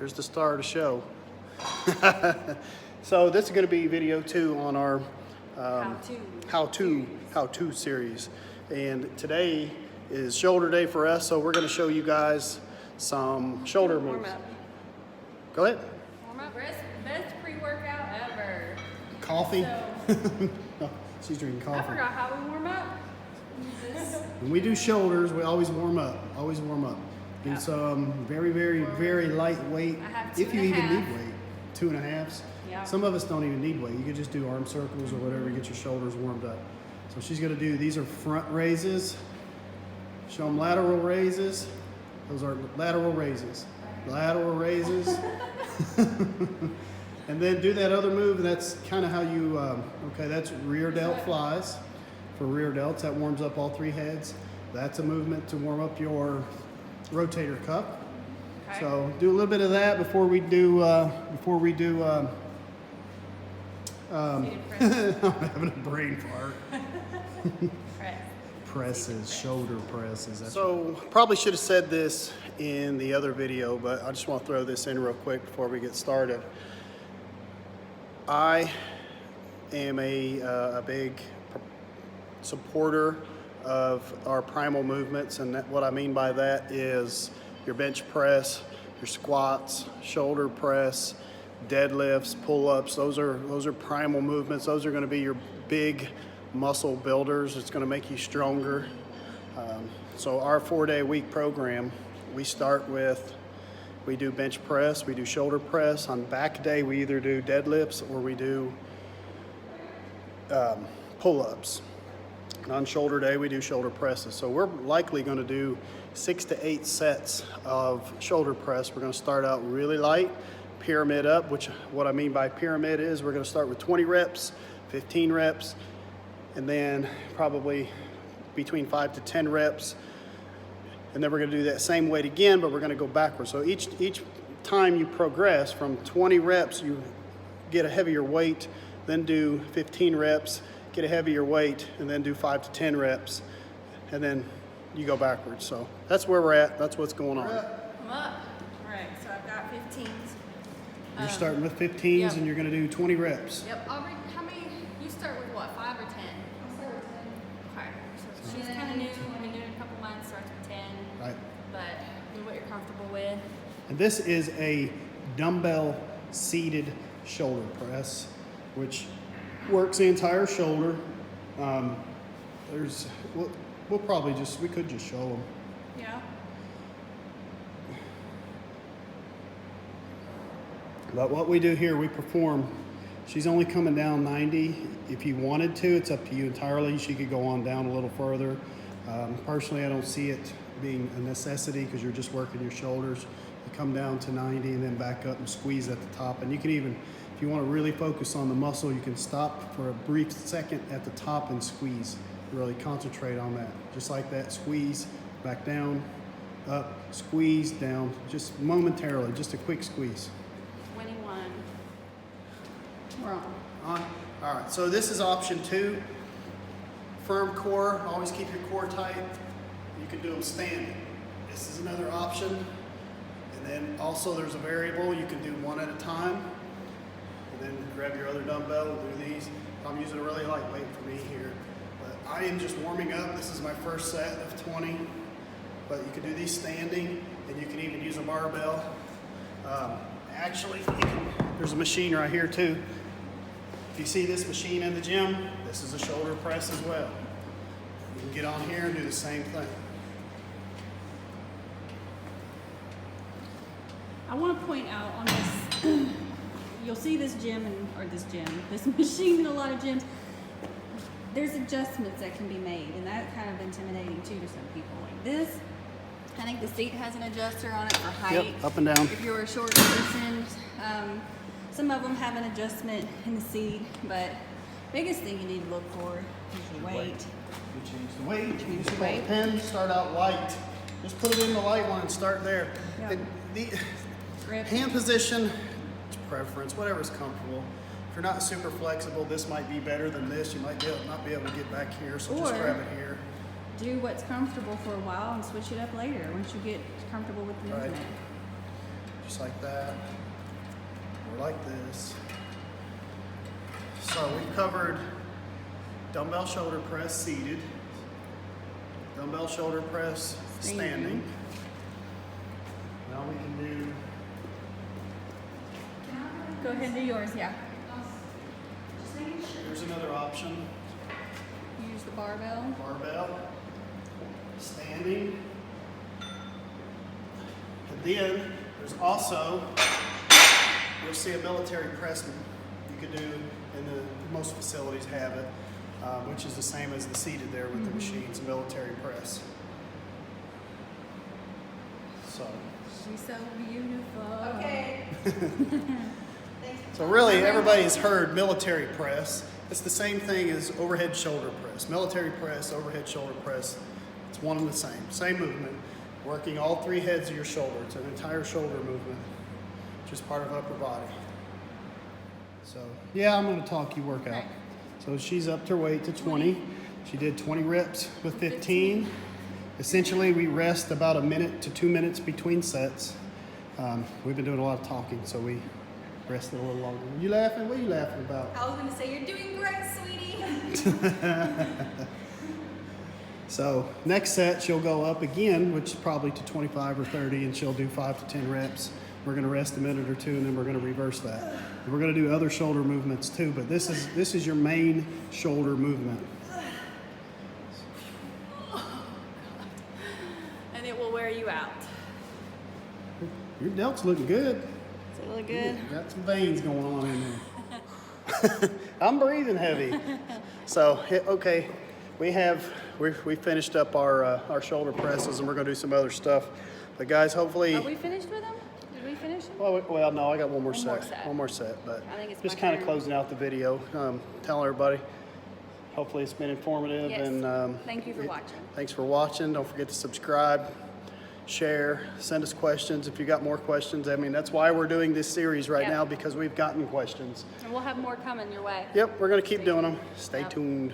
Here's the star of the show. So this is going to be video 2 on our how-to series. And today is shoulder day for us, so we're going to show you guys some shoulder moves. Go ahead. Warm up. Best pre-workout ever. Coffee? So, No, she's drinking coffee. I forgot how we warm up. When we do shoulders, we always warm up. Always warm up. Do some very, very, very lightweight. I have if you 2.5. even need weight. 2.5s. Yeah. Some of us don't even need weight. You could just do arm circles or whatever to get your shoulders warmed up. So she's going to do, these are front raises. Show them lateral raises. Those are lateral raises. Lateral raises. And then do that other move, and that's kind of how you, okay, that's rear delt flies. For rear delts, that warms up all 3 heads. That's a movement to warm up your rotator cuff. Okay. So do a little bit of that before we do, I'm having a brain fart. Presses, shoulder presses. So probably should have said this in the other video, but I just want to throw this in real quick before we get started. I am a big supporter of our primal movements, and what I mean by that is your bench press, your squats, shoulder press, deadlifts, pull-ups. Those are primal movements. Those are going to be your big muscle builders. It's going to make you stronger. So our 4-day-a-week program, we start with, we do bench press, we do shoulder press. On back day, we either do deadlifts or we do pull-ups. And on shoulder day, we do shoulder presses. So we're likely going to do 6 to 8 sets of shoulder press. We're going to start out really light, pyramid up, which what I mean by pyramid is we're going to start with 20 reps, 15 reps, and then probably between 5 to 10 reps. And then we're going to do that same weight again, but we're going to go backwards. So each time you progress from 20 reps, you get a heavier weight, then do 15 reps, get a heavier weight, and then do 5 to 10 reps, and then you go backwards. So that's where we're at. That's what's going on. I'm up. All right, so I've got 15s. You're starting with 15s, yep. And you're going to do 20 reps. Yep. Aubrey, how many? You start with what? 5 or 10? I'll start with 10. Okay. So she's kind of new. I've been doing it a couple months. Starts with 10. Right. But do what you're comfortable with. And this is a dumbbell seated shoulder press, which works the entire shoulder. We'll probably we could just show them. Yeah. But what we do here, we perform. She's only coming down 90. If you wanted to, it's up to you entirely. She could go on down a little further. Personally, I don't see it being a necessity because you're just working your shoulders. You come down to 90 and then back up and squeeze at the top. And you can even, if you want to really focus on the muscle, you can stop for a brief second at the top and squeeze. Really concentrate on that. Just like that, squeeze, back down, up, squeeze, down, just momentarily, just a quick squeeze. 21. We're on. All right, so this is option 2. Firm core, always keep your core tight. You can do them standing. This is another option. And then also there's a variable, you can do one at a time. And then grab your other dumbbell and do these. I'm using a really lightweight for me here. But I am just warming up. This is my first set of 20. But you can do these standing, and you can even use a barbell. Actually, there's a machine right here too. If you see this machine in the gym, this is a shoulder press as well. You can get on here and do the same thing. I want to point out on this, you'll see this machine in a lot of gyms. There's adjustments that can be made, and that's kind of intimidating too to some people. Like this, I think the seat has an adjuster on it for height. Yep, up and down. If you're a short person, some of them have an adjustment in the seat, but biggest thing you need to look for is your weight. You change the weight. Change You the weight. pen, start out light. Just put it in the light one and start there. Yep. And the Grip. hand position, it's preference, whatever's comfortable. If you're not super flexible, this might be better than this. You might not be able to get back here, so just Or- grab it here. Do what's comfortable for a while and switch it up later once you get comfortable with the Right. movement. just like that, or like this. So we've covered dumbbell shoulder press seated, dumbbell shoulder press standing. Now we can do, Go ahead and do yours, yeah. here's another option, Use the barbell. barbell, standing. And then there's also, you'll see a military press you could do, and most facilities have it, which is the same as the seated there with the machines, a military press. So. She's so beautiful. Okay. So really, everybody's heard military press. It's the same thing as overhead shoulder press. Military press, overhead shoulder press, it's one and the same. Same movement, working all three heads of your shoulder. It's an entire shoulder movement, just part of upper body. So yeah, I'm gonna talk you workout. Okay. So she's upped her weight to 20. She did 20 reps with 15. Essentially, we rest about a minute to 2 minutes between sets. We've been doing a lot of talking, so we rested a little longer. You laughing? What are you laughing about? I was gonna say you're doing great, sweetie. So next set, she'll go up again, which is probably to 25 or 30, and she'll do 5 to 10 reps. We're gonna rest a minute or two, and then we're gonna reverse that. And we're gonna do other shoulder movements too, but this is your main shoulder movement. And it will wear you out. Your delt's looking good. Does it look good? Got some veins going on in there. I'm breathing heavy. So, okay, we finished up our shoulder presses, and we're gonna do some other stuff. But guys, hopefully. Are we finished with them? Did we finish them? Well, no, I got one more One set. more set. One more set, but I think it's just my kind of turn. closing out the video, telling everybody. Hopefully, it's been informative. Yes. And Thank you for watching. Thanks for watching. Don't forget to subscribe, share, send us questions if you got more questions. I mean, that's why we're doing this series right Yep. now, because we've gotten questions. And we'll have more coming your way. Yep, we're gonna keep doing them. Stay Yep. tuned.